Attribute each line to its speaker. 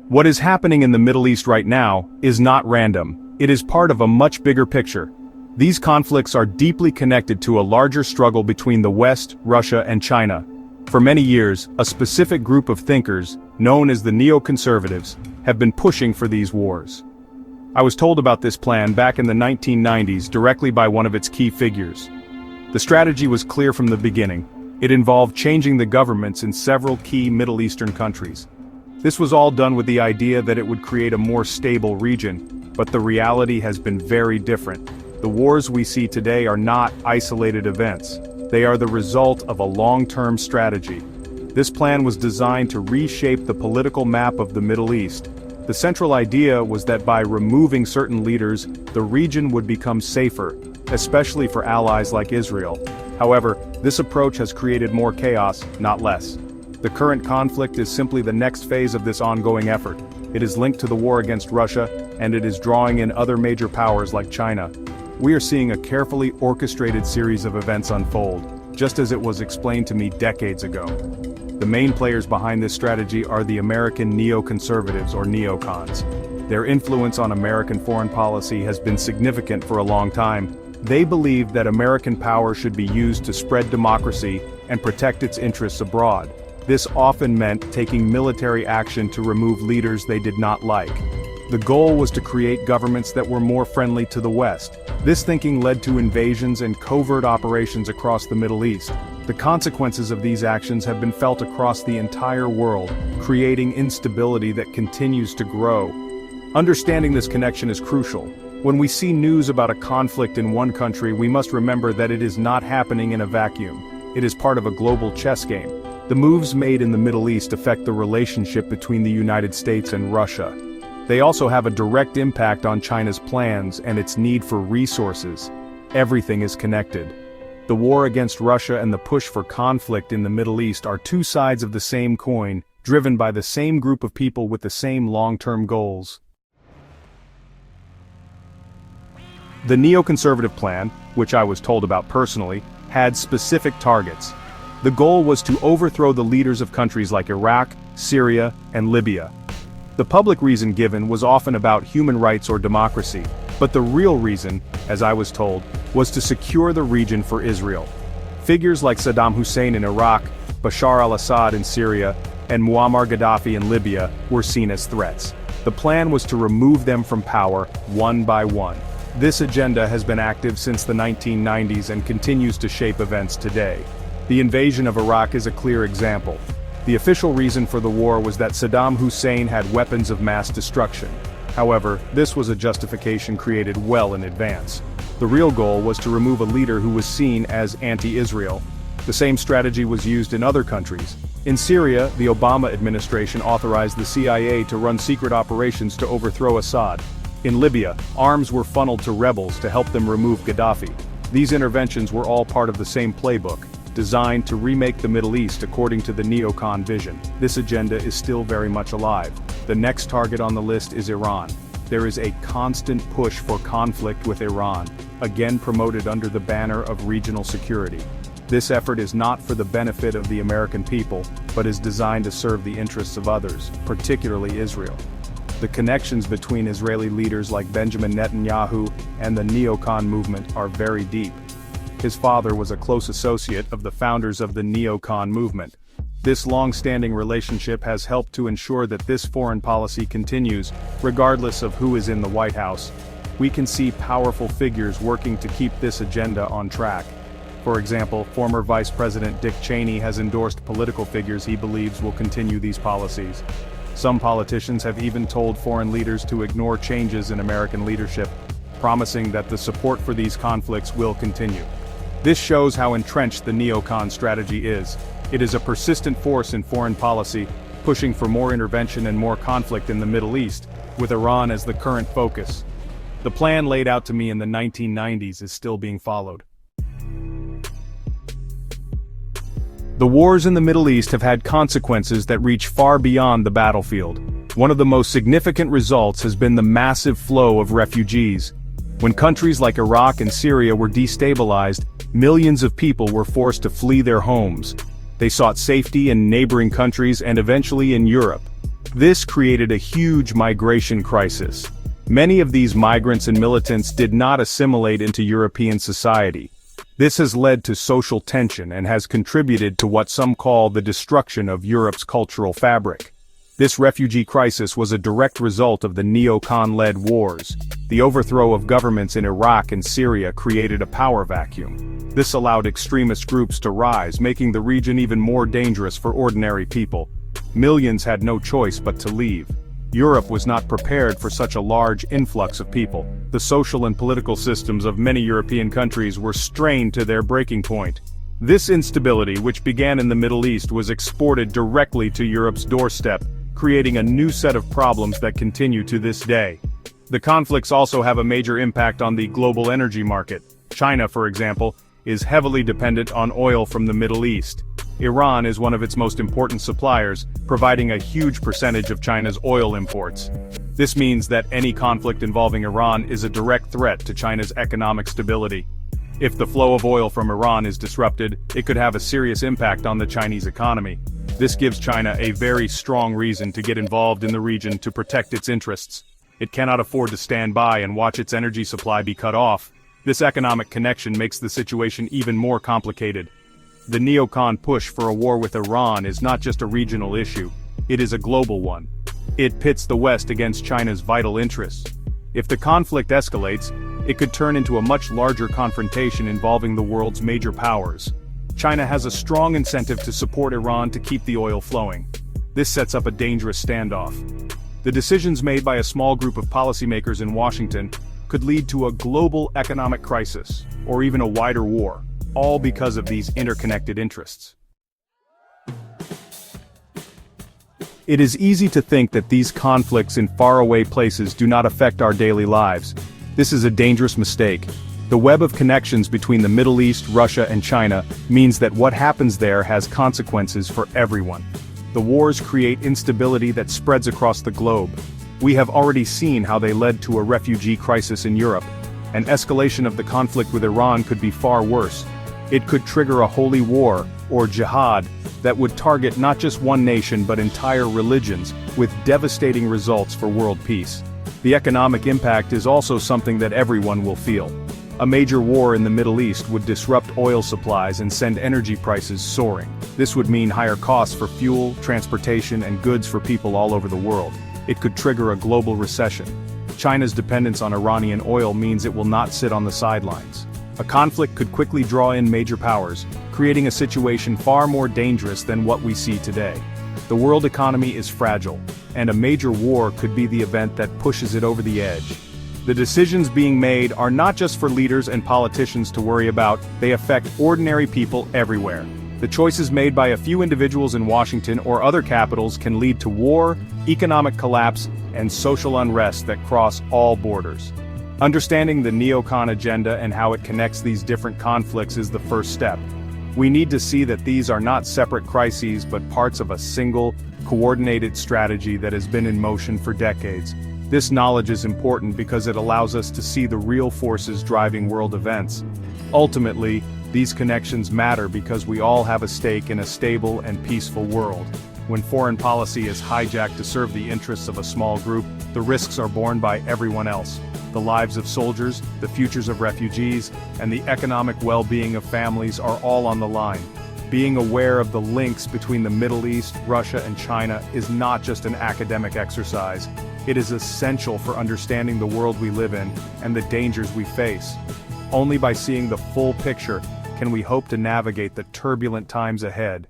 Speaker 1: What is happening in the Middle East right now is not random. It is part of a much bigger picture. These conflicts are deeply connected to a larger struggle between the West, Russia, and China. For many years, a specific group of thinkers, known as the neoconservatives, have been pushing for these wars. I was told about this plan back in the 1990s directly by one of its key figures. The strategy was clear from the beginning. It involved changing the governments in several key Middle Eastern countries. This was all done with the idea that it would create a more stable region, but the reality has been very different. The wars we see today are not isolated events. They are the result of a long-term strategy. This plan was designed to reshape the political map of the Middle East. The central idea was that by removing certain leaders, the region would become safer, especially for allies like Israel. However, this approach has created more chaos, not less. The current conflict is simply the next phase of this ongoing effort. It is linked to the war against Russia, and it is drawing in other major powers like China. We are seeing a carefully orchestrated series of events unfold, just as it was explained to me decades ago. The main players behind this strategy are the American neoconservatives or Neocons. Their influence on American foreign policy has been significant for a long time. They believe that American power should be used to spread democracy and protect its interests abroad. This often meant taking military action to remove leaders they did not like. The goal was to create governments that were more friendly to the West. This thinking led to invasions and covert operations across the Middle East. The consequences of these actions have been felt across the entire world, creating instability that continues to grow. Understanding this connection is crucial. When we see news about a conflict in one country, we must remember that it is not happening in a vacuum. It is part of a global chess game. The moves made in the Middle East affect the relationship between the United States and Russia. They also have a direct impact on China's plans and its need for resources. Everything is connected. The war against Russia and the push for conflict in the Middle East are two sides of the same coin, driven by the same group of people with the same long-term goals. The neoconservative plan, which I was told about personally, had specific targets. The goal was to overthrow the leaders of countries like Iraq, Syria, and Libya. The public reason given was often about human rights or democracy, but the real reason, as I was told, was to secure the region for Israel. Figures like Saddam Hussein in Iraq, Bashar al-Assad in Syria, and Muammar Gaddafi in Libya were seen as threats. The plan was to remove them from power, one by one. This agenda has been active since the 1990s and continues to shape events today. The invasion of Iraq is a clear example. The official reason for the war was that Saddam Hussein had weapons of mass destruction. However, this was a justification created well in advance. The real goal was to remove a leader who was seen as anti-Israel. The same strategy was used in other countries. In Syria, the Obama administration authorized the CIA to run secret operations to overthrow Assad. In Libya, arms were funneled to rebels to help them remove Gaddafi. These interventions were all part of the same playbook, designed to remake the Middle East according to the Neocon vision. This agenda is still very much alive. The next target on the list is Iran. There is a constant push for conflict with Iran, again promoted under the banner of regional security. This effort is not for the benefit of the American people, but is designed to serve the interests of others, particularly Israel. The connections between Israeli leaders like Benjamin Netanyahu and the Neocon movement are very deep. His father was a close associate of the founders of the Neocon movement. This long-standing relationship has helped to ensure that this foreign policy continues, regardless of who is in the White House. We can see powerful figures working to keep this agenda on track. For example, former Vice President Dick Cheney has endorsed political figures he believes will continue these policies. Some politicians have even told foreign leaders to ignore changes in American leadership, promising that the support for these conflicts will continue. This shows how entrenched the neocon strategy is. It is a persistent force in foreign policy, pushing for more intervention and more conflict in the Middle East, with Iran as the current focus. The plan laid out to me in the 1990s is still being followed. The wars in the Middle East have had consequences that reach far beyond the battlefield. One of the most significant results has been the massive flow of refugees. When countries like Iraq and Syria were destabilized, millions of people were forced to flee their homes. They sought safety in neighboring countries and eventually in Europe. This created a huge migration crisis. Many of these migrants and militants did not assimilate into European society. This has led to social tension and has contributed to what some call the destruction of Europe's cultural fabric. This refugee crisis was a direct result of the Neocon-led wars. The overthrow of governments in Iraq and Syria created a power vacuum. This allowed extremist groups to rise, making the region even more dangerous for ordinary people. Millions had no choice but to leave. Europe was not prepared for such a large influx of people. The social and political systems of many European countries were strained to their breaking point. This instability, which began in the Middle East, was exported directly to Europe's doorstep, creating a new set of problems that continue to this day. The conflicts also have a major impact on the global energy market. China, for example, is heavily dependent on oil from the Middle East. Iran is one of its most important suppliers, providing a huge percentage of China's oil imports. This means that any conflict involving Iran is a direct threat to China's economic stability. If the flow of oil from Iran is disrupted, it could have a serious impact on the Chinese economy. This gives China a very strong reason to get involved in the region to protect its interests. It cannot afford to stand by and watch its energy supply be cut off. This economic connection makes the situation even more complicated. The Neocon push for a war with Iran is not just a regional issue, it is a global one. It pits the West against China's vital interests. If the conflict escalates, it could turn into a much larger confrontation involving the world's major powers. China has a strong incentive to support Iran to keep the oil flowing. This sets up a dangerous standoff. The decisions made by a small group of policymakers in Washington could lead to a global economic crisis, or even a wider war, all because of these interconnected interests. It is easy to think that these conflicts in faraway places do not affect our daily lives. This is a dangerous mistake. The web of connections between the Middle East, Russia, and China means that what happens there has consequences for everyone. The wars create instability that spreads across the globe. We have already seen how they led to a refugee crisis in Europe. An escalation of the conflict with Iran could be far worse. It could trigger a holy war, or jihad, that would target not just one nation but entire religions, with devastating results for world peace. The economic impact is also something that everyone will feel. A major war in the Middle East would disrupt oil supplies and send energy prices soaring. This would mean higher costs for fuel, transportation, and goods for people all over the world. It could trigger a global recession. China's dependence on Iranian oil means it will not sit on the sidelines. A conflict could quickly draw in major powers, creating a situation far more dangerous than what we see today. The world economy is fragile, and a major war could be the event that pushes it over the edge. The decisions being made are not just for leaders and politicians to worry about, they affect ordinary people everywhere. The choices made by a few individuals in Washington or other capitals can lead to war, economic collapse, and social unrest that cross all borders. Understanding the Neocon agenda and how it connects these different conflicts is the first step. We need to see that these are not separate crises but parts of a single, coordinated strategy that has been in motion for decades. This knowledge is important because it allows us to see the real forces driving world events. Ultimately, these connections matter because we all have a stake in a stable and peaceful world. When foreign policy is hijacked to serve the interests of a small group, the risks are borne by everyone else. The lives of soldiers, the futures of refugees, and the economic well-being of families are all on the line. Being aware of the links between the Middle East, Russia, and China is not just an academic exercise. It is essential for understanding the world we live in and the dangers we face. Only by seeing the full picture can we hope to navigate the turbulent times ahead.